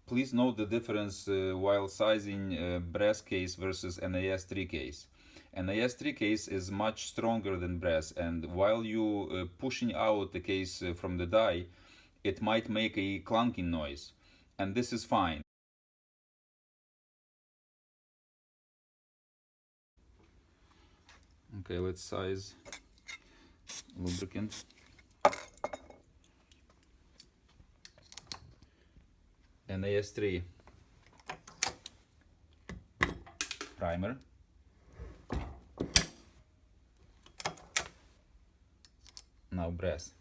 Please note the difference while sizing brass case versus NAS3 case. NAS3 case is much stronger than brass, and while you pushing out the case from the die, it might make a clunking noise, and this is fine. Okay, let's size lubricant. NAS3 primer, now brass.